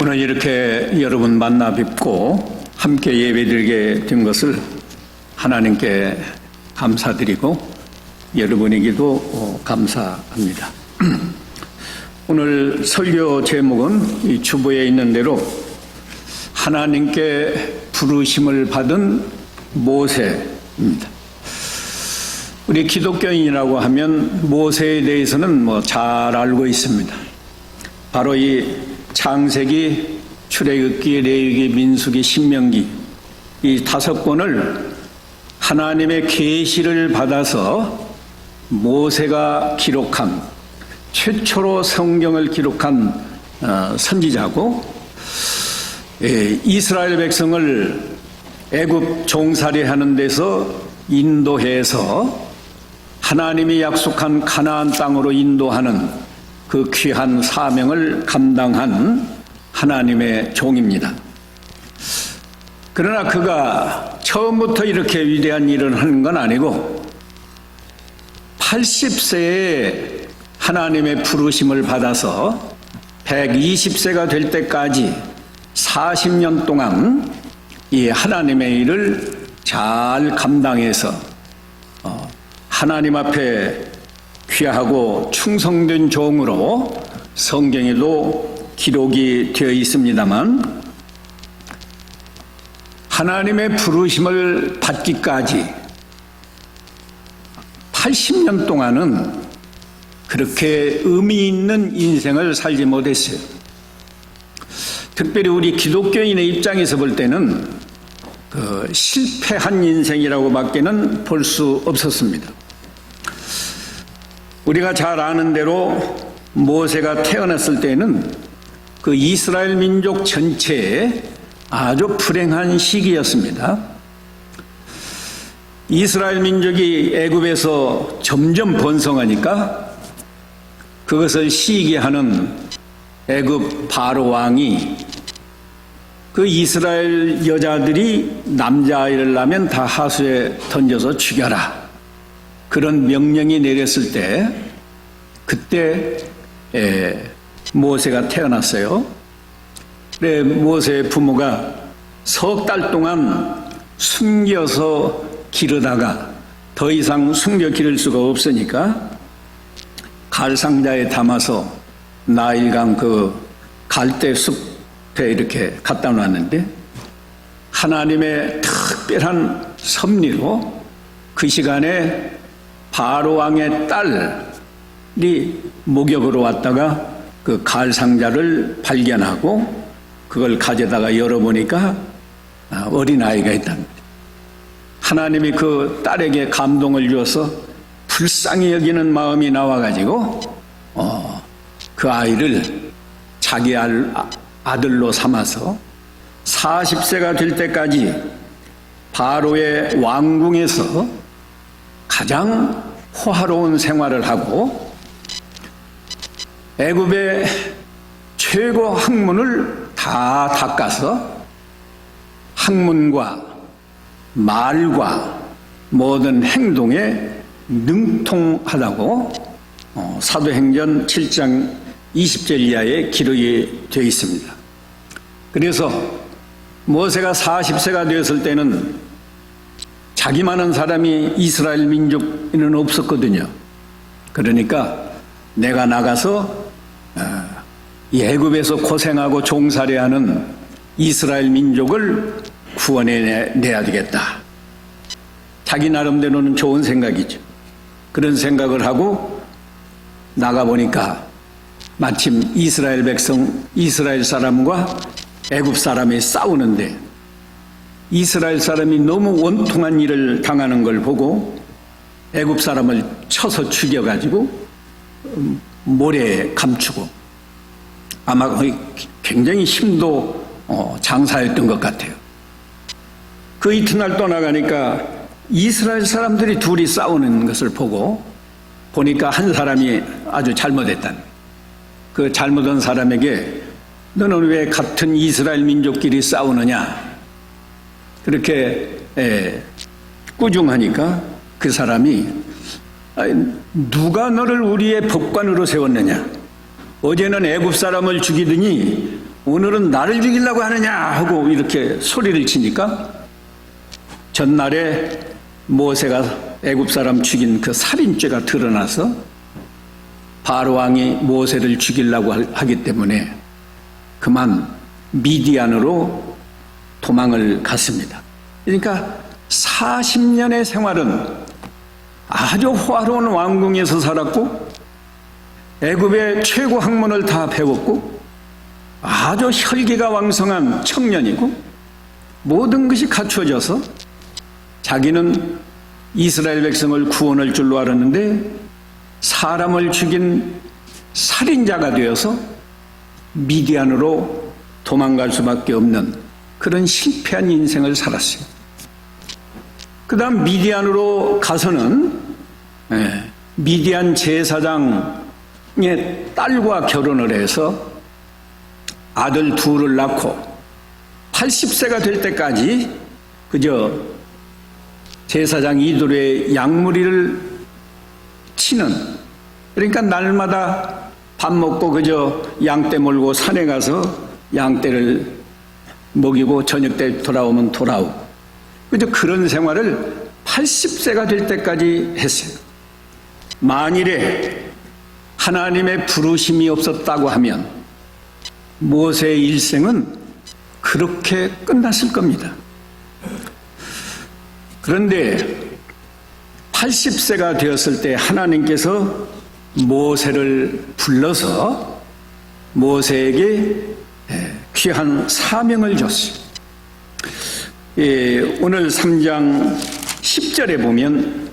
오늘 이렇게 여러분 만나 뵙고 함께 예배드리게 된 것을 하나님께 감사드리고 여러분에게도 감사합니다. 오늘 설교 제목은 이 주보에 있는 대로 하나님께 부르심을 받은 모세입니다. 우리 기독교인이라고 하면 모세에 대해서는 잘 알고 있습니다. 바로 이 창세기, 출애굽기, 레위기, 민수기, 신명기 이 5권을 하나님의 계시를 받아서 모세가 기록한 최초로 성경을 기록한 선지자고, 이스라엘 백성을 애굽 종살이 하는 데서 인도해서 하나님이 약속한 가나안 땅으로 인도하는 그 귀한 사명을 감당한 하나님의 종입니다. 그러나 그가 처음부터 이렇게 위대한 일을 하는 건 아니고 80세에 하나님의 부르심을 받아서 120세가 될 때까지 40년 동안 이 하나님의 일을 잘 감당해서 하나님 앞에 귀하고 충성된 종으로 성경에도 기록이 되어 있습니다만, 하나님의 부르심을 받기까지 80년 동안은 그렇게 의미 있는 인생을 살지 못했어요. 특별히 우리 기독교인의 입장에서 볼 때는 그 실패한 인생이라고 밖에는 볼 수 없었습니다. 우리가 잘 아는 대로 모세가 태어났을 때는 그 이스라엘 민족 전체에 아주 불행한 시기였습니다. 이스라엘 민족이 애굽에서 점점 번성하니까 그것을 시기하는 애굽 바로 왕이 그 이스라엘 여자들이 남자아이를 낳으면 다 하수에 던져서 죽여라, 그런 명령이 내렸을 때 그때 모세가 태어났어요. 그래, 모세의 부모가 석 달 동안 숨겨서 기르다가 더 이상 숨겨 기를 수가 없으니까 갈상자에 담아서 나일강 그 갈대 숲에 이렇게 갖다 놨는데, 하나님의 특별한 섭리로 그 시간에 바로 왕의 딸이 목욕으로 왔다가 그 갈상자를 발견하고 그걸 가져다가 열어보니까 어린아이가 있답니다. 하나님이 그 딸에게 감동을 주어서 불쌍히 여기는 마음이 나와가지고 그 아이를 자기 아들로 삼아서 40세가 될 때까지 바로의 왕궁에서 가장 호화로운 생활을 하고 애굽의 최고 학문을 다 닦아서 학문과 말과 모든 행동에 능통하다고 사도행전 7장 20절 이하에 기록이 되어 있습니다. 그래서 모세가 40세가 되었을 때는 자기만한 사람이 이스라엘 민족에는 없었거든요. 그러니까 내가 나가서 이 애굽에서 고생하고 종살이하는 이스라엘 민족을 구원해내야 되겠다. 자기 나름대로는 좋은 생각이죠. 그런 생각을 하고 나가보니까 마침 이스라엘 백성, 이스라엘 사람과 애굽 사람이 싸우는데 이스라엘 사람이 너무 원통한 일을 당하는 걸 보고 애굽 사람을 쳐서 죽여가지고 모래에 감추고, 아마 굉장히 힘도 장사였던 것 같아요. 그 이튿날 떠나가니까 이스라엘 사람들이 둘이 싸우는 것을 보니까 한 사람이 아주 잘못했다는, 그 잘못한 사람에게 너는 왜 같은 이스라엘 민족끼리 싸우느냐, 그렇게 꾸중하니까 그 사람이 누가 너를 우리의 법관으로 세웠느냐? 어제는 애굽 사람을 죽이더니 오늘은 나를 죽이려고 하느냐 하고 이렇게 소리를 치니까 전날에 모세가 애굽 사람 죽인 그 살인죄가 드러나서 바로 왕이 모세를 죽이려고 하기 때문에 그만 미디안으로 도망을 갔습니다. 그러니까 40년의 생활은 아주 호화로운 왕궁에서 살았고 애굽의 최고 학문을 다 배웠고 아주 혈기가 왕성한 청년이고 모든 것이 갖추어져서 자기는 이스라엘 백성을 구원할 줄로 알았는데 사람을 죽인 살인자가 되어서 미디안으로 도망갈 수밖에 없는 그런 실패한 인생을 살았어요. 그 다음 미디안으로 가서는 미디안 제사장의 딸과 결혼을 해서 아들 둘을 낳고 80세가 될 때까지 그저 제사장 이도로의 양무리를 치는, 그러니까 날마다 밥 먹고 그저 양떼 몰고 산에 가서 양떼를 먹이고 저녁 때 돌아오면 돌아오고 그저 그런 생활을 80세가 될 때까지 했어요. 만일에 하나님의 부르심이 없었다고 하면 모세의 일생은 그렇게 끝났을 겁니다. 그런데 80세가 되었을 때 하나님께서 모세를 불러서 모세에게 귀한 사명을 줬어요. 오늘 3장 10절에 보면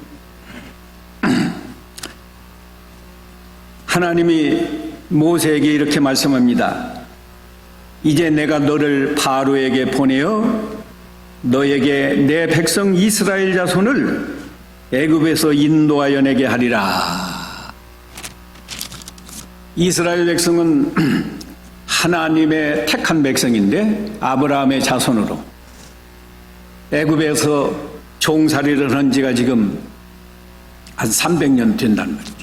하나님이 모세에게 이렇게 말씀합니다. 이제 내가 너를 바로에게 보내어 너에게 내 백성 이스라엘 자손을 애굽에서 인도하여 내게 하리라. 이스라엘 백성은 하나님의 택한 백성인데 아브라함의 자손으로 애굽에서 종살이를 한 지가 지금 한 300년 된다는 말이죠.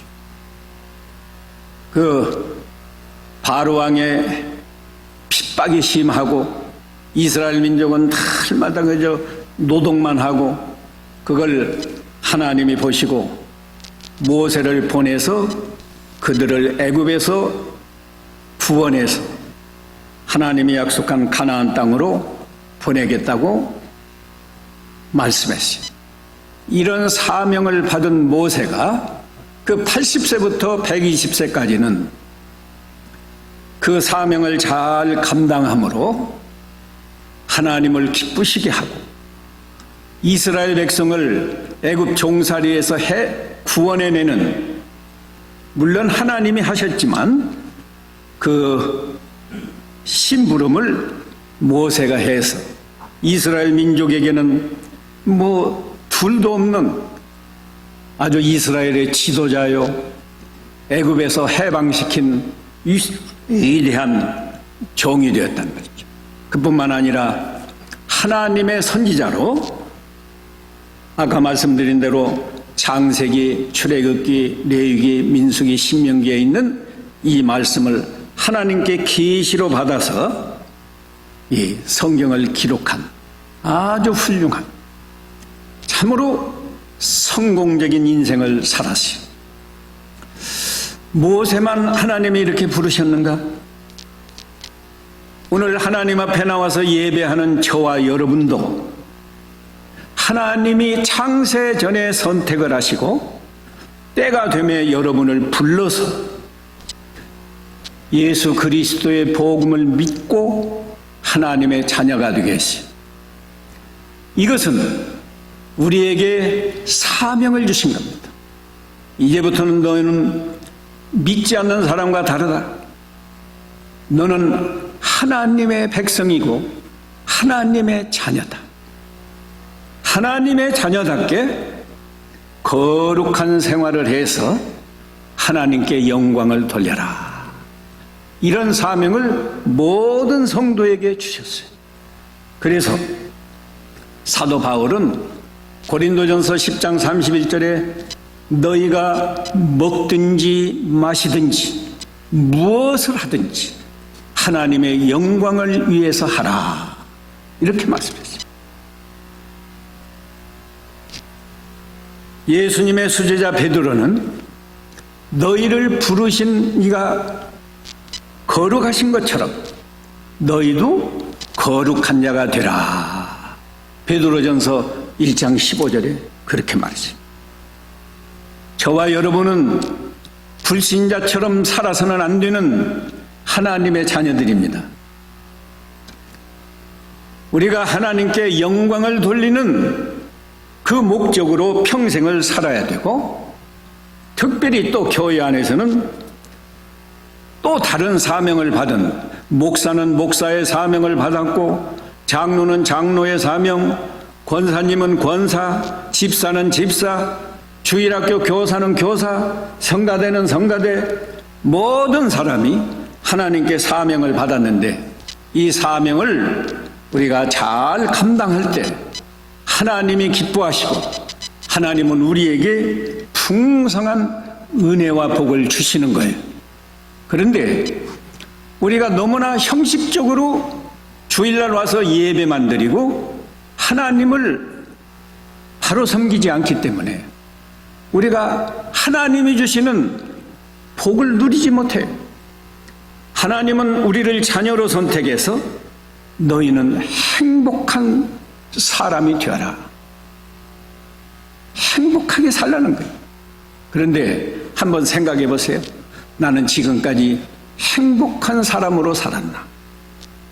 그 바로 왕의 핍박이 심하고 이스라엘 민족은 날마다 그저 노동만 하고 그걸 하나님이 보시고 모세를 보내서 그들을 애굽에서 구원해서 하나님이 약속한 가나안 땅으로 보내겠다고 말씀했어요. 이런 사명을 받은 모세가 그 80세부터 120세까지는 그 사명을 잘 감당함으로 하나님을 기쁘시게 하고 이스라엘 백성을 애굽 종살이에서 구원해내는, 물론 하나님이 하셨지만 그 심부름을 모세가 해서 이스라엘 민족에게는 뭐 둘도 없는 아주 이스라엘의 지도자요, 애굽에서 해방시킨 위대한 종이 되었단 말이죠. 그뿐만 아니라 하나님의 선지자로 아까 말씀드린 대로 창세기, 출애굽기, 레위기, 민수기, 신명기에 있는 이 말씀을 하나님께 계시로 받아서 이 성경을 기록한 아주 훌륭한, 참으로 성공적인 인생을 살았어요. 모세만 하나님이 이렇게 부르셨는가? 오늘 하나님 앞에 나와서 예배하는 저와 여러분도 하나님이 창세 전에 선택을 하시고 때가 되면 여러분을 불러서 예수 그리스도의 복음을 믿고 하나님의 자녀가 되게 했어요. 이것은 우리에게 사명을 주신 겁니다. 이제부터는 너희는 믿지 않는 사람과 다르다. 너는 하나님의 백성이고 하나님의 자녀다. 하나님의 자녀답게 거룩한 생활을 해서 하나님께 영광을 돌려라. 이런 사명을 모든 성도에게 주셨어요. 그래서 사도 바울은 고린도전서 10장 31절에 너희가 먹든지 마시든지 무엇을 하든지 하나님의 영광을 위해서 하라. 이렇게 말씀했습니다. 예수님의 수제자 베드로는 너희를 부르신 이가 거룩하신 것처럼 너희도 거룩한 자가 되라. 베드로전서 1장 15절에 그렇게 말했습니다. 저와 여러분은 불신자처럼 살아서는 안 되는 하나님의 자녀들입니다. 우리가 하나님께 영광을 돌리는 그 목적으로 평생을 살아야 되고, 특별히 또 교회 안에서는 또 다른 사명을 받은, 목사는 목사의 사명을 받았고, 장로는 장로의 사명, 권사님은 권사, 집사는 집사, 주일학교 교사는 교사, 성가대는 성가대, 모든 사람이 하나님께 사명을 받았는데, 이 사명을 우리가 잘 감당할 때 하나님이 기뻐하시고 하나님은 우리에게 풍성한 은혜와 복을 주시는 거예요. 그런데 우리가 너무나 형식적으로 주일날 와서 예배만 드리고 하나님을 바로 섬기지 않기 때문에 우리가 하나님이 주시는 복을 누리지 못해요. 하나님은 우리를 자녀로 선택해서 너희는 행복한 사람이 되어라. 행복하게 살라는 거예요. 그런데 한번 생각해 보세요. 나는 지금까지 행복한 사람으로 살았나?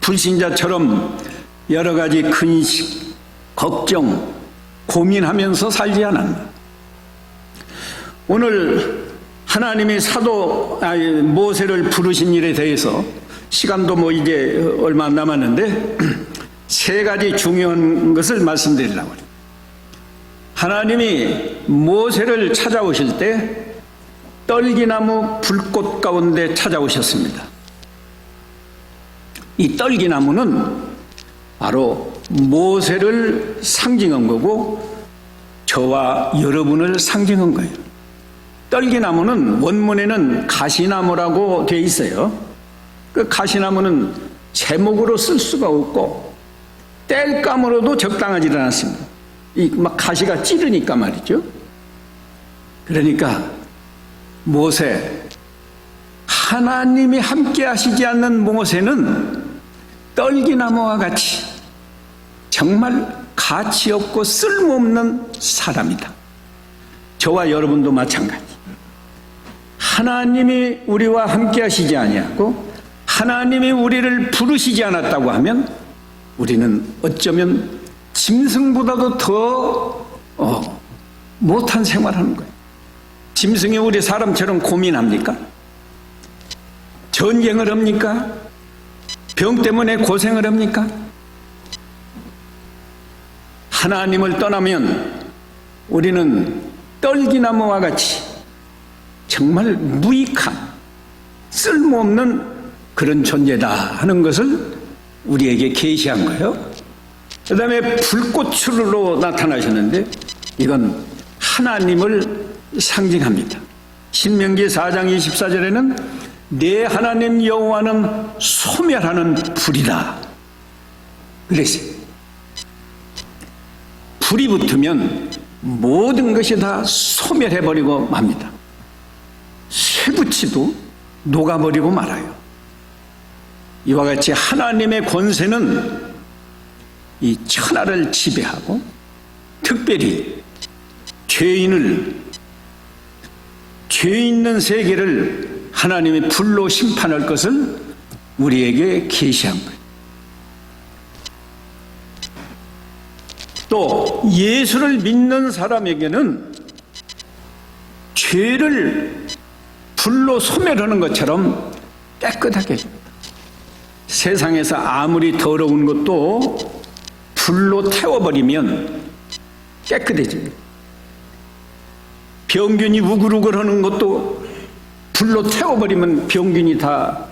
불신자처럼 여러 가지 근심, 걱정, 고민하면서 살지 않았나? 오늘 하나님이 모세를 부르신 일에 대해서 시간도 이제 얼마 안 남았는데 세 가지 중요한 것을 말씀드리려고 해요. 하나님이 모세를 찾아오실 때 떨기나무 불꽃 가운데 찾아오셨습니다. 이 떨기나무는 바로 모세를 상징한 거고 저와 여러분을 상징한 거예요. 떨기나무는 원문에는 가시나무라고 되어 있어요. 그 가시나무는 제목으로 쓸 수가 없고 땔감으로도 적당하지 않았습니다. 막 가시가 찌르니까 말이죠. 그러니까 모세, 하나님이 함께 하시지 않는 모세는 떨기나무와 같이 정말 가치 없고 쓸모없는 사람이다. 저와 여러분도 마찬가지. 하나님이 우리와 함께 하시지 아니하고 하나님이 우리를 부르시지 않았다고 하면 우리는 어쩌면 짐승보다도 더 못한 생활하는 거예요. 짐승이 우리 사람처럼 고민합니까? 전쟁을 합니까? 병 때문에 고생을 합니까? 하나님을 떠나면 우리는 떨기나무와 같이 정말 무익한 쓸모없는 그런 존재다 하는 것을 우리에게 계시한 거예요. 그 다음에 불꽃으로 나타나셨는데 이건 하나님을 상징합니다. 신명기 4장 24절에는 내 하나님 여호와는 소멸하는 불이다 그랬어요. 불이 붙으면 모든 것이 다 소멸해버리고 맙니다. 쇠붙이도 녹아버리고 말아요. 이와 같이 하나님의 권세는 이 천하를 지배하고 특별히 죄 있는 세계를 하나님이 불로 심판할 것을 우리에게 계시한 거예요. 또 예수를 믿는 사람에게는 죄를 불로 소멸하는 것처럼 깨끗하게 해줍니다. 세상에서 아무리 더러운 것도 불로 태워버리면 깨끗해집니다. 병균이 우글우글하는 것도 불로 태워버리면 병균이 다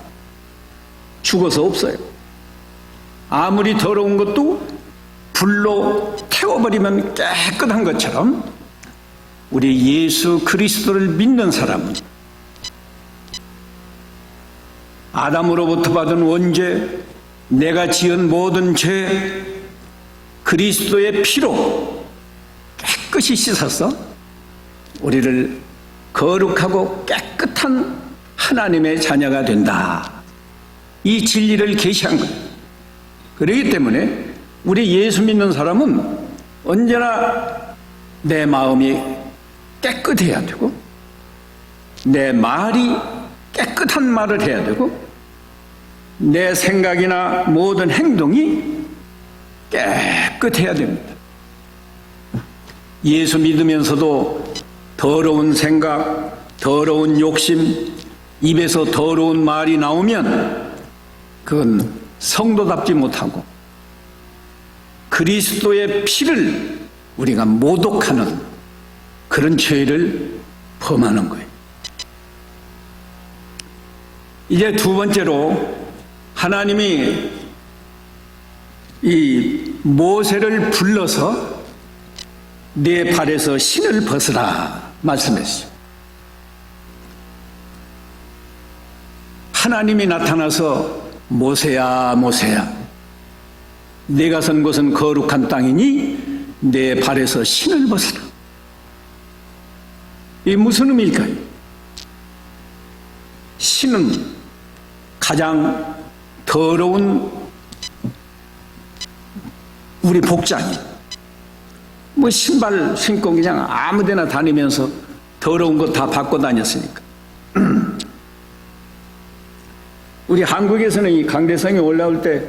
죽어서 없어요. 아무리 더러운 것도 불로 태워버리면 깨끗한 것처럼 우리 예수 그리스도를 믿는 사람은 아담으로부터 받은 원죄, 내가 지은 모든 죄, 그리스도의 피로 깨끗이 씻어서 우리를 거룩하고 깨끗한 하나님의 자녀가 된다. 이 진리를 계시한 거예요. 그렇기 때문에 우리 예수 믿는 사람은 언제나 내 마음이 깨끗해야 되고 내 말이 깨끗한 말을 해야 되고 내 생각이나 모든 행동이 깨끗해야 됩니다. 예수 믿으면서도 더러운 생각, 더러운 욕심, 입에서 더러운 말이 나오면 그건 성도답지 못하고 그리스도의 피를 우리가 모독하는 그런 죄를 범하는 거예요. 이제 두 번째로 하나님이 이 모세를 불러서 네 발에서 신을 벗으라 말씀했어요. 하나님이 나타나서 모세야 모세야 네가 선 곳은 거룩한 땅이니 내 발에서 신을 벗으라. 이게 무슨 의미일까요? 신은 가장 더러운 우리 복장이 뭐 신발 신고 그냥 아무데나 다니면서 더러운 거 다 받고 다녔으니까. 우리 한국에서는 이 강대상에 올라올 때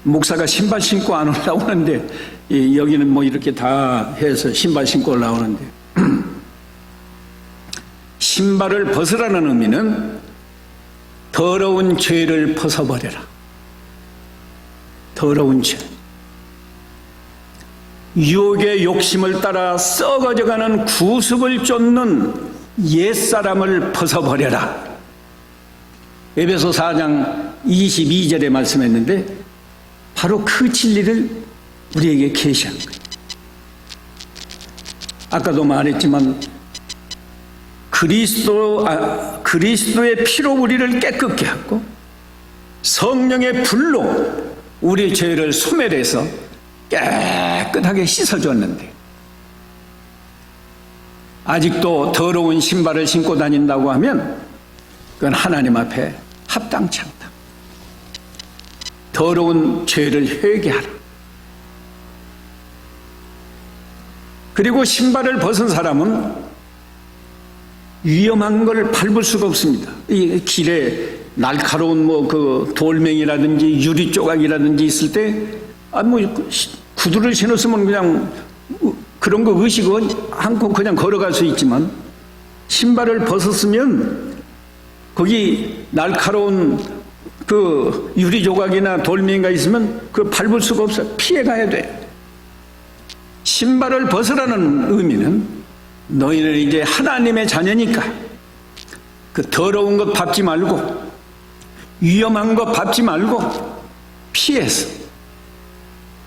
목사가 신발 신고 안 올라오는데 여기는 뭐 이렇게 다 해서 신발 신고 올라오는데 신발을 벗으라는 의미는 더러운 죄를 벗어버려라. 더러운 죄. 유혹의 욕심을 따라 썩어져가는 구습을 쫓는 옛사람을 벗어버려라. 에베소 4장 22절에 말씀했는데 바로 그 진리를 우리에게 계시한 거예요. 아까도 말했지만 그리스도의 피로 우리를 깨끗게 하고 성령의 불로 우리 죄를 소멸해서 깨끗하게 씻어줬는데 아직도 더러운 신발을 신고 다닌다고 하면 그건 하나님 앞에 합당치 않다. 더러운 죄를 회개하라. 그리고 신발을 벗은 사람은 위험한 걸 밟을 수가 없습니다. 이 길에 날카로운 뭐 그 돌멩이라든지 유리 조각이라든지 있을 때 구두를 신었으면 그냥 그런 거 의식 않고 그냥 걸어갈 수 있지만 신발을 벗었으면 거기 날카로운 그 유리 조각이나 돌멩이가 있으면 그 밟을 수가 없어요. 피해 가야 돼. 신발을 벗으라는 의미는 너희는 이제 하나님의 자녀니까 그 더러운 것 밟지 말고 위험한 것 밟지 말고 피해서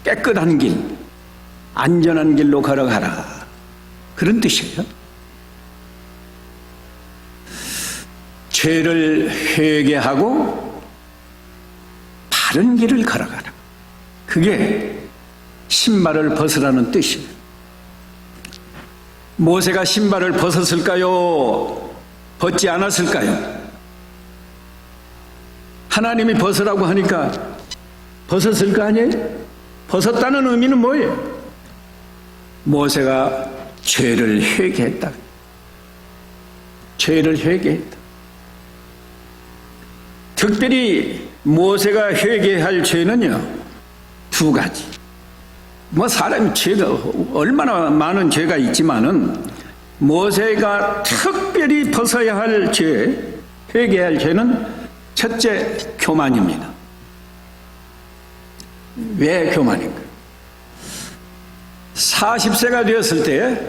깨끗한 길, 안전한 길로 걸어가라. 그런 뜻이에요. 죄를 회개하고 바른 길을 걸어가라. 그게 신발을 벗으라는 뜻이에요. 모세가 신발을 벗었을까요? 벗지 않았을까요? 하나님이 벗으라고 하니까 벗었을 거 아니에요? 벗었다는 의미는 뭐예요? 모세가 죄를 회개했다. 죄를 회개했다. 특별히 모세가 회개할 죄는요, 두 가지. 뭐 사람이 죄가 얼마나 많은 죄가 있지만은 모세가 특별히 벗어야 할 죄, 회개할 죄는 첫째, 교만입니다. 왜 교만인가? 40세가 되었을 때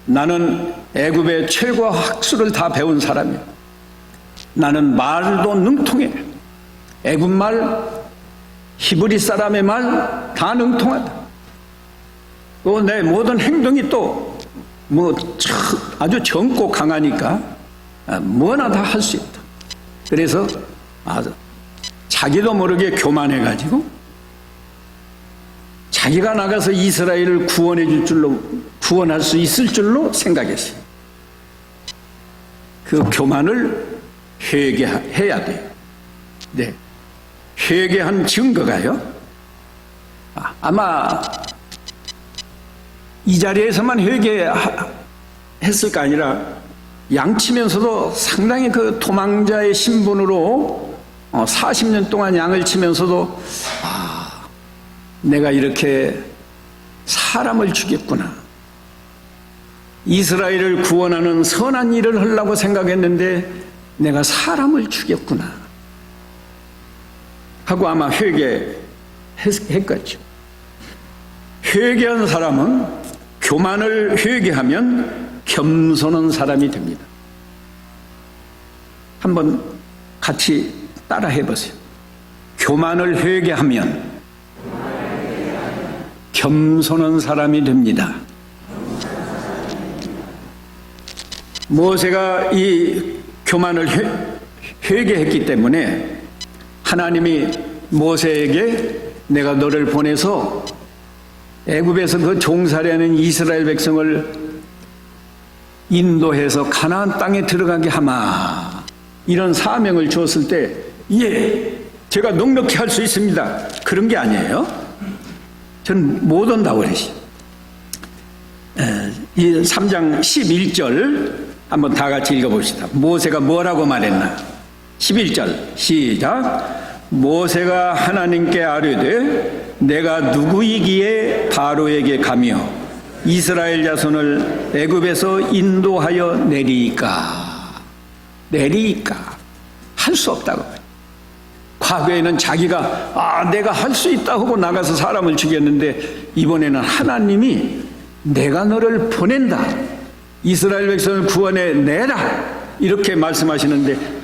나는 애굽의 최고 학술을 다 배운 사람이야. 나는 말도 능통해. 애굽 말, 히브리 사람의 말 다 능통하다. 또 내 모든 행동이 또 아주 젊고 강하니까 뭐나 다 할 수 있다. 그래서 자기도 모르게 교만해가지고 자기가 나가서 이스라엘을 구원할 수 있을 줄로 생각했어요. 그 교만을 회개해야 돼요. 네. 회개한 증거가요. 아마 이 자리에서만 회개했을까 아니라 양치면서도 상당히 그 도망자의 신분으로 40년 동안 양을 치면서도 내가 이렇게 사람을 죽였구나. 이스라엘을 구원하는 선한 일을 하려고 생각했는데 내가 사람을 죽였구나 하고 아마 회개했겠죠. 회개한 사람은 교만을 회개하면 겸손한 사람이 됩니다. 한번 같이 따라 해보세요. 교만을 회개하면 겸손한 사람이 됩니다. 모세가 이 교만을 회개했기 때문에 하나님이 모세에게 내가 너를 보내서 애굽에서 그 종살이하는 이스라엘 백성을 인도해서 가나안 땅에 들어가게 하마, 이런 사명을 주었을 때 제가 넉넉히 할 수 있습니다, 그런 게 아니에요. 전 못 온다고 그러시. 이 3장 11절 한번 다 같이 읽어봅시다. 모세가 뭐라고 말했나? 11절 시작. 모세가 하나님께 아뢰되 내가 누구이기에 바로에게 가며 이스라엘 자손을 애굽에서 인도하여 내리이까? 할 수 없다고. 과거에는 자기가 내가 할 수 있다 하고 나가서 사람을 죽였는데 이번에는 하나님이 내가 너를 보낸다, 이스라엘 백성을 구원해 내라, 이렇게 말씀하시는데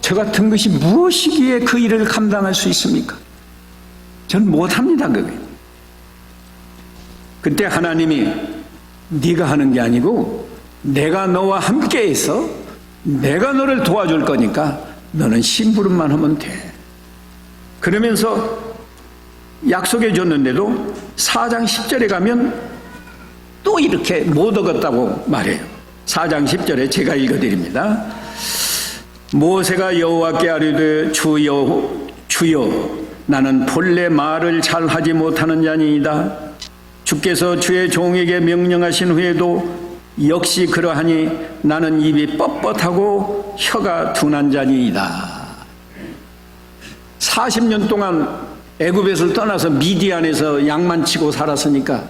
저 같은 것이 무엇이기에 그 일을 감당할 수 있습니까? 전 못합니다. 그때 하나님이 네가 하는 게 아니고 내가 너와 함께해서 내가 너를 도와줄 거니까 너는 심부름만 하면 돼. 그러면서 약속해 줬는데도 4장 10절에 가면 또 이렇게 못 얻었다고 말해요. 4장 10절에 제가 읽어드립니다. 모세가 여호와께 아뢰되 주여 나는 본래 말을 잘하지 못하는 자니이다. 주께서 주의 종에게 명령하신 후에도 역시 그러하니 나는 입이 뻣뻣하고 혀가 둔한 자니이다. 40년 동안 애굽에서 떠나서 미디안에서 양만 치고 살았으니까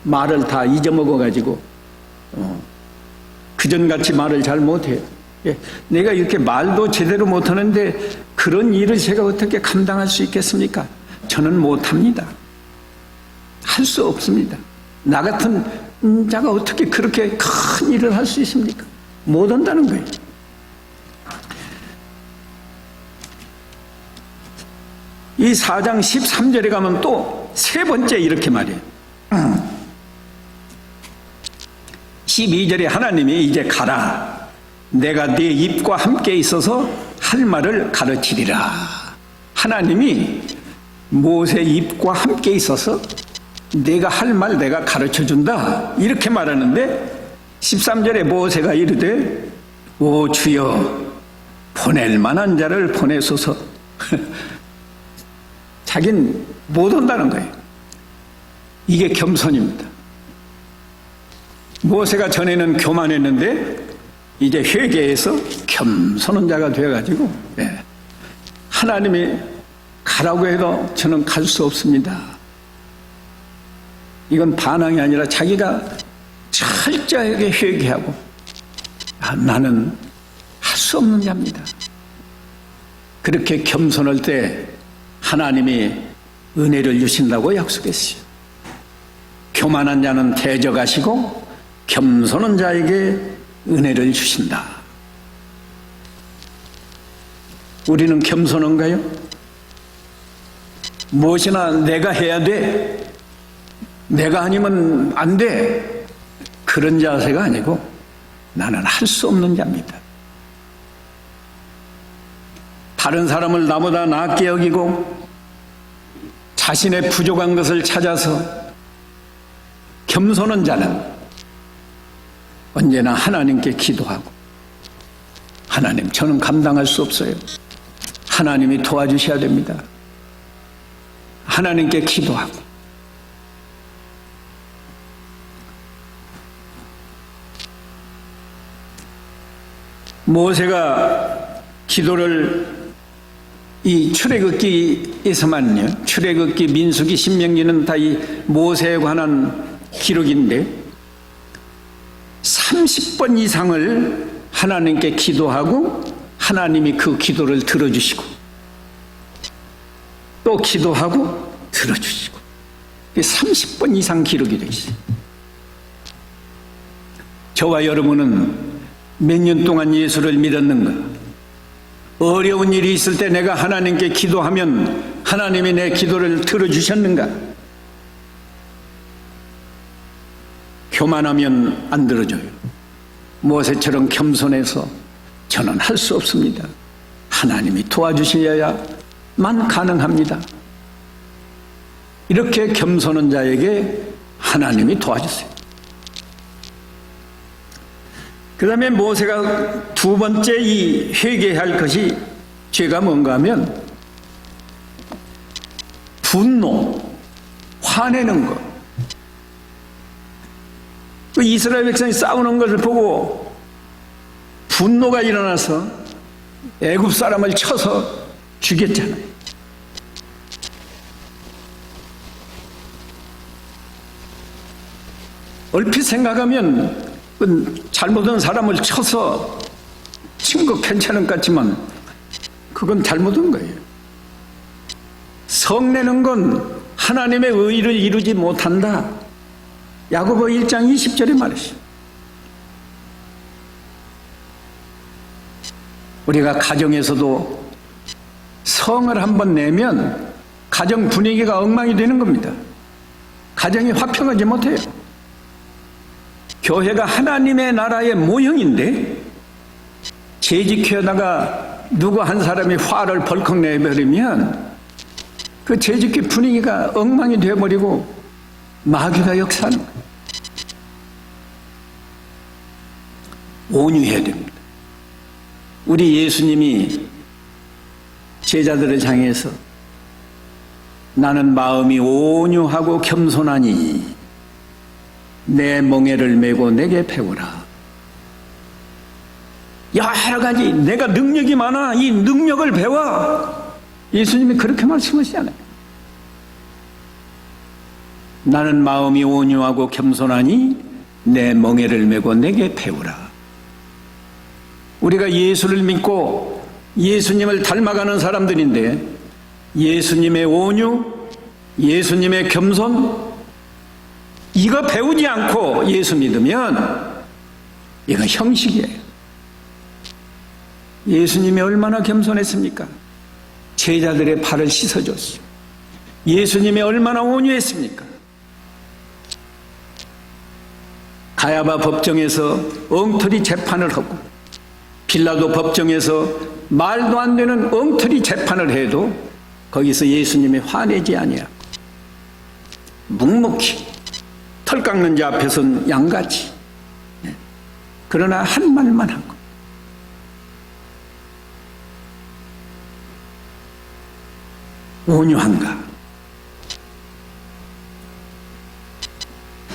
말을 다 잊어먹어가지고 그전같이 말을 잘 못해요. 내가 이렇게 말도 제대로 못하는데 그런 일을 제가 어떻게 감당할 수 있겠습니까? 저는 못합니다. 할 수 없습니다. 나 같은 자가 어떻게 그렇게 큰 일을 할 수 있습니까? 못한다는 거예요. 이 4장 13절에 가면 또 세 번째 이렇게 말해요. 12절에 하나님이 이제 가라, 내가 네 입과 함께 있어서 할 말을 가르치리라. 하나님이 모세 입과 함께 있어서 내가 할 말 내가 가르쳐준다, 이렇게 말하는데 13절에 모세가 이르되 오 주여 보낼 만한 자를 보내소서. 자긴 못 온다는 거예요. 이게 겸손입니다. 모세가 전에는 교만했는데 이제 회개해서 겸손한 자가 되어가지고 하나님이 가라고 해도 저는 갈 수 없습니다. 이건 반항이 아니라 자기가 철저하게 회개하고 나는 할 수 없는 자입니다. 그렇게 겸손할 때 하나님이 은혜를 주신다고 약속했어요. 교만한 자는 대적하시고 겸손한 자에게 은혜를 주신다. 우리는 겸손한가요? 무엇이나 내가 해야 돼, 내가 아니면 안 돼, 그런 자세가 아니고 나는 할 수 없는 자입니다. 다른 사람을 나보다 낫게 여기고 자신의 부족한 것을 찾아서 겸손한 자는 언제나 하나님께 기도하고, 하나님, 저는 감당할 수 없어요. 하나님이 도와주셔야 됩니다. 하나님께 기도하고. 모세가 기도를 이 출애굽기에서만요, 출애굽기, 민수기, 신명기는 다 이 모세에 관한 기록인데 30번 이상을 하나님께 기도하고 하나님이 그 기도를 들어주시고 또 기도하고 들어주시고 30번 이상 기록이 되어 있어요. 저와 여러분은 몇 년 동안 예수를 믿었는가? 어려운 일이 있을 때 내가 하나님께 기도하면 하나님이 내 기도를 들어주셨는가? 교만하면 안 들어줘요. 모세처럼 겸손해서 저는 할 수 없습니다. 하나님이 도와주셔야만 가능합니다. 이렇게 겸손한 자에게 하나님이 도와주세요. 그 다음에 모세가 두 번째 이 회개할 것이 죄가 뭔가 하면 분노, 화내는 것. 그 이스라엘 백성이 싸우는 것을 보고 분노가 일어나서 애굽 사람을 쳐서 죽였잖아요. 얼핏 생각하면 잘못한 사람을 쳐서 친 거 괜찮은 것 같지만 그건 잘못한 거예요. 성내는 건 하나님의 의를 이루지 못한다. 야고보 1장 20절에 말했어요. 우리가 가정에서도 성을 한번 내면 가정 분위기가 엉망이 되는 겁니다. 가정이 화평하지 못해요. 교회가 하나님의 나라의 모형인데 재직회에다가 누구 한 사람이 화를 벌컥 내버리면 그 재직회 분위기가 엉망이 되어버리고 마귀가 역사하는 거예요. 온유해야 됩니다. 우리 예수님이 제자들을 향해서 나는 마음이 온유하고 겸손하니 내 멍에를 메고 내게 배우라. 여러 가지 내가 능력이 많아. 이 능력을 배워. 예수님이 그렇게 말씀하시잖아요. 나는 마음이 온유하고 겸손하니 내 멍에를 메고 내게 배우라. 우리가 예수를 믿고 예수님을 닮아가는 사람들인데 예수님의 온유, 예수님의 겸손, 이거 배우지 않고 예수 믿으면 이건 형식이에요. 예수님이 얼마나 겸손했습니까? 제자들의 발을 씻어줬어요. 예수님이 얼마나 온유했습니까? 가야바 법정에서 엉터리 재판을 하고 빌라도 법정에서 말도 안 되는 엉터리 재판을 해도 거기서 예수님이 화내지 아니하고 묵묵히 털 깎는 자 앞에서는 양같이, 그러나 한 말만 하고 온유한가?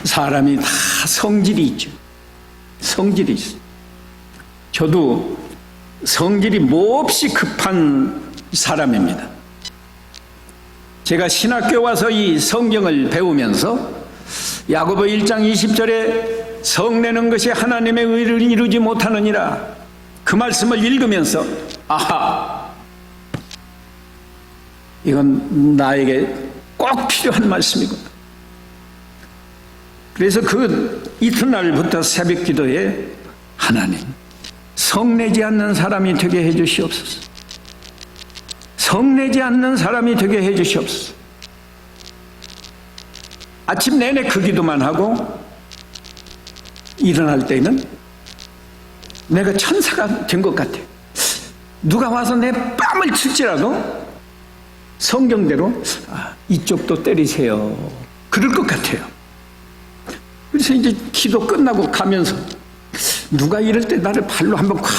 사람이 다 성질이 있죠. 성질이 있어요. 저도 성질이 몹시 급한 사람입니다. 제가 신학교 와서 이 성경을 배우면서 야고보 1장 20절에 성내는 것이 하나님의 의를 이루지 못하느니라, 그 말씀을 읽으면서 아하, 이건 나에게 꼭 필요한 말씀이구나. 그래서 그 이튿날부터 새벽 기도에 하나님, 성내지 않는 사람이 되게 해주시옵소서. 성내지 않는 사람이 되게 해주시옵소서. 아침 내내 그 기도만 하고 일어날 때는 내가 천사가 된 것 같아. 누가 와서 내 뺨을 칠지라도 성경대로 이쪽도 때리세요. 그럴 것 같아요. 그래서 이제 기도 끝나고 가면서 누가 이럴 때 나를 발로 한번 콱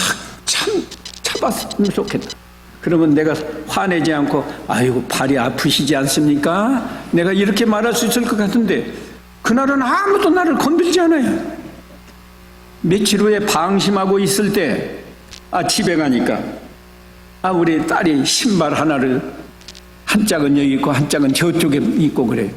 잡았으면 좋겠다. 그러면 내가 화내지 않고 아이고 발이 아프시지 않습니까? 내가 이렇게 말할 수 있을 것 같은데 그날은 아무도 나를 건들지 않아요. 며칠 후에 방심하고 있을 때 집에 가니까 우리 딸이 신발 하나를 한 짝은 여기 있고 한 짝은 저쪽에 있고 그래요.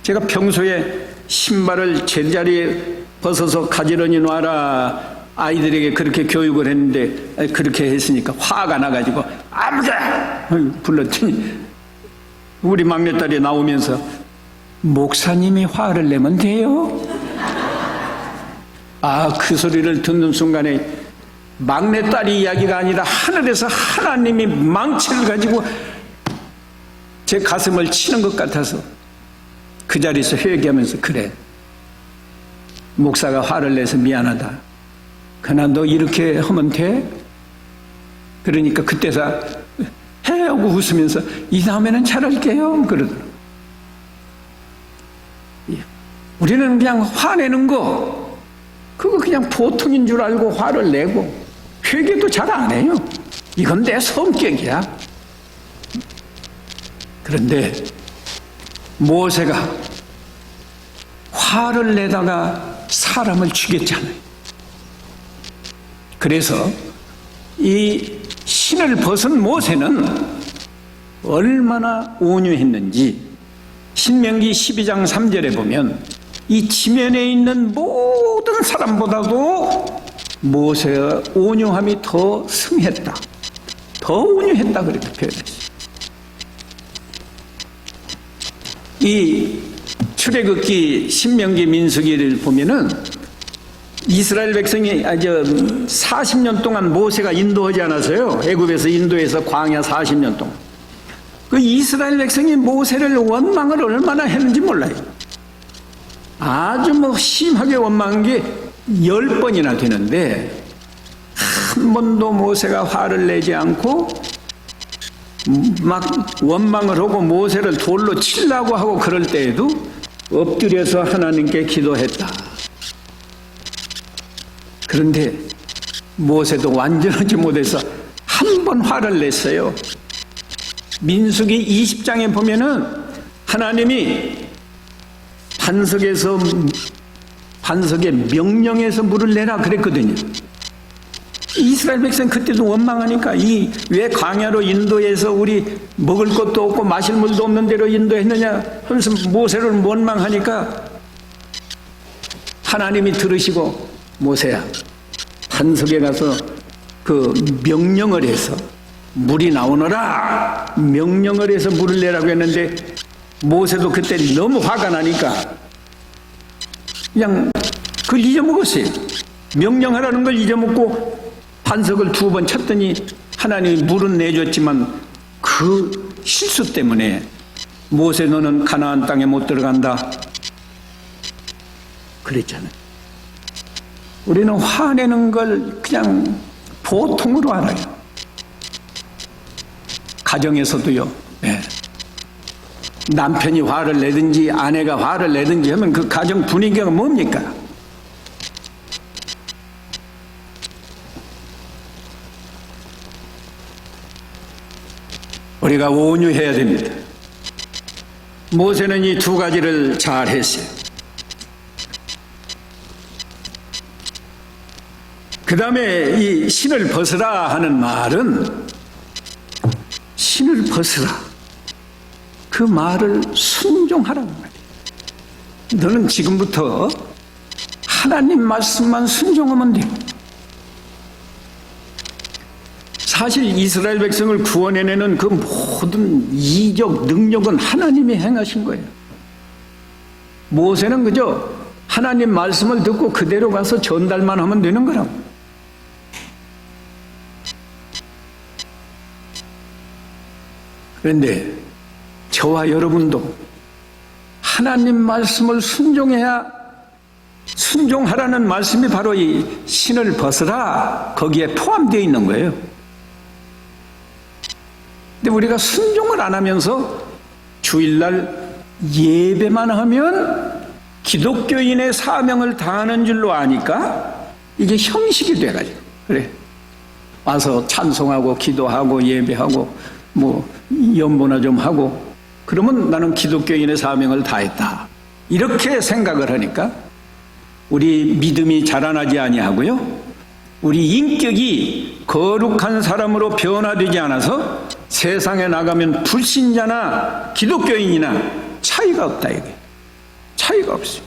제가 평소에 신발을 제자리에 벗어서 가지런히 놔라 아이들에게 그렇게 교육을 했는데 그렇게 했으니까 화가 나가지고 아무가 불렀더니 우리 막내딸이 나오면서 목사님이 화를 내면 돼요? 그 소리를 듣는 순간에 막내딸이 이야기가 아니라 하늘에서 하나님이 망치를 가지고 제 가슴을 치는 것 같아서 그 자리에서 회개하면서 그래 목사가 화를 내서 미안하다. 그러나 너 이렇게 하면 돼? 그러니까 그때서 해 하고 웃으면서 이 다음에는 잘할게요 그러더라고요. 우리는 그냥 화내는 거 그거 그냥 보통인 줄 알고 화를 내고 회개도 잘 안 해요. 이건 내 성격이야. 그런데 모세가 화를 내다가 사람을 죽였잖아요. 그래서 이 신을 벗은 모세는 얼마나 온유했는지 신명기 12장 3절에 보면 이 지면에 있는 모든 사람보다도 모세의 온유함이 더 승했다. 더 온유했다 그렇게 표현했어요. 이 출애굽기 신명기 민수기를 보면은 이스라엘 백성이 40년 동안 모세가 인도하지 않았어요. 애굽에서 인도해서 광야 40년 동안. 그 이스라엘 백성이 모세를 원망을 얼마나 했는지 몰라요. 아주 심하게 원망한 게 10번이나 되는데 한 번도 모세가 화를 내지 않고 막 원망을 하고 모세를 돌로 치려고 하고 그럴 때에도 엎드려서 하나님께 기도했다. 그런데 모세도 완전하지 못해서 한 번 화를 냈어요. 민수기 20장에 보면은 하나님이 반석에 명령해서 물을 내라 그랬거든요. 이스라엘 백성 그때도 원망하니까 왜 광야로 인도해서 우리 먹을 것도 없고 마실 물도 없는 데로 인도했느냐 하면서 모세를 원망하니까 하나님이 들으시고 모세야 반석에 가서 그 명령을 해서 물이 나오너라 명령을 해서 물을 내라고 했는데 모세도 그때 너무 화가 나니까 그냥 그걸 잊어먹었어요. 명령하라는 걸 잊어먹고 반석을 2번 쳤더니 하나님이 물은 내줬지만 그 실수 때문에 모세 너는 가나안 땅에 못 들어간다 그랬잖아요. 우리는 화내는 걸 그냥 보통으로 알아요. 가정에서도요. 남편이 화를 내든지 아내가 화를 내든지 하면 그 가정 분위기가 뭡니까? 우리가 온유해야 됩니다. 모세는 이 2가지를 잘 했어요. 그 다음에 이 신을 벗으라 하는 말은 신을 벗으라. 그 말을 순종하라는 말이에요. 너는 지금부터 하나님 말씀만 순종하면 돼요. 사실 이스라엘 백성을 구원해내는 그 모든 이적 능력은 하나님이 행하신 거예요. 모세는 그저 하나님 말씀을 듣고 그대로 가서 전달만 하면 되는 거라고. 그런데 저와 여러분도 하나님 말씀을 순종해야 순종하라는 말씀이 바로 이 신을 벗으라 거기에 포함되어 있는 거예요. 근데 우리가 순종을 안 하면서 주일날 예배만 하면 기독교인의 사명을 다하는 줄로 아니까 이게 형식이 돼가지고 그래 와서 찬송하고 기도하고 예배하고 뭐 연보나 좀 하고 그러면 나는 기독교인의 사명을 다했다 이렇게 생각을 하니까 우리 믿음이 자라나지 아니하고요 우리 인격이 거룩한 사람으로 변화되지 않아서 세상에 나가면 불신자나 기독교인이나 차이가 없다 이게 차이가 없어요.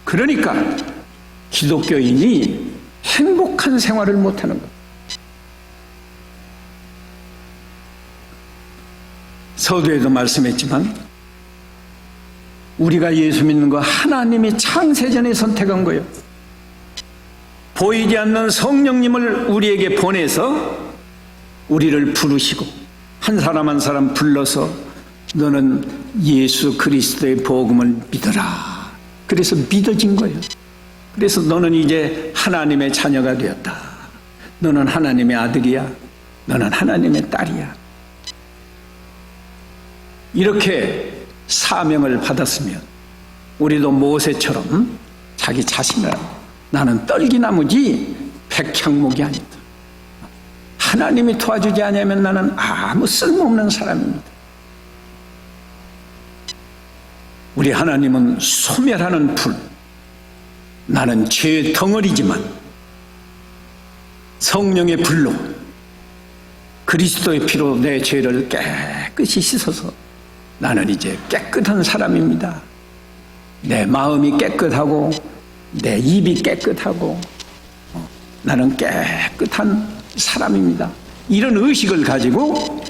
그러니까 기독교인이 행복한 생활을 못하는 것. 서두에도 말씀했지만 우리가 예수 믿는 거 하나님이 창세전에 선택한 거예요. 보이지 않는 성령님을 우리에게 보내서 우리를 부르시고 한 사람 한 사람 불러서 너는 예수 그리스도의 복음을 믿어라. 그래서 믿어진 거예요. 그래서 너는 이제 하나님의 자녀가 되었다. 너는 하나님의 아들이야. 너는 하나님의 딸이야. 이렇게 사명을 받았으면 우리도 모세처럼 자기 자신을 나는 떨기나무지 백향목이 아니다. 하나님이 도와주지 않으면 나는 아무 쓸모없는 사람입니다. 우리 하나님은 소멸하는 불. 나는 죄의 덩어리지만 성령의 불로 그리스도의 피로 내 죄를 깨끗이 씻어서 나는 이제 깨끗한 사람입니다. 내 마음이 깨끗하고 내 입이 깨끗하고 나는 깨끗한 사람입니다. 이런 의식을 가지고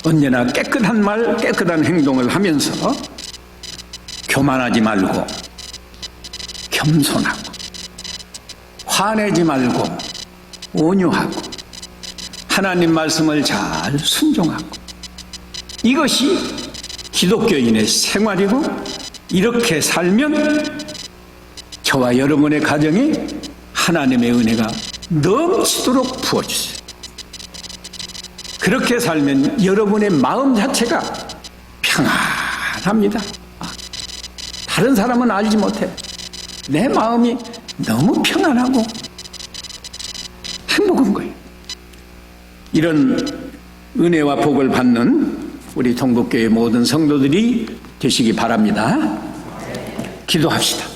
언제나 깨끗한 말, 깨끗한 행동을 하면서 교만하지 말고 겸손하고 화내지 말고 온유하고 하나님 말씀을 잘 순종하고 이것이 기독교인의 생활이고 이렇게 살면 저와 여러분의 가정에 하나님의 은혜가 넘치도록 부어주세요. 그렇게 살면 여러분의 마음 자체가 평안합니다. 다른 사람은 알지 못해. 내 마음이 너무 평안하고 행복한 거예요. 이런 은혜와 복을 받는 우리 동국교회 모든 성도들이 되시기 바랍니다. 기도합시다.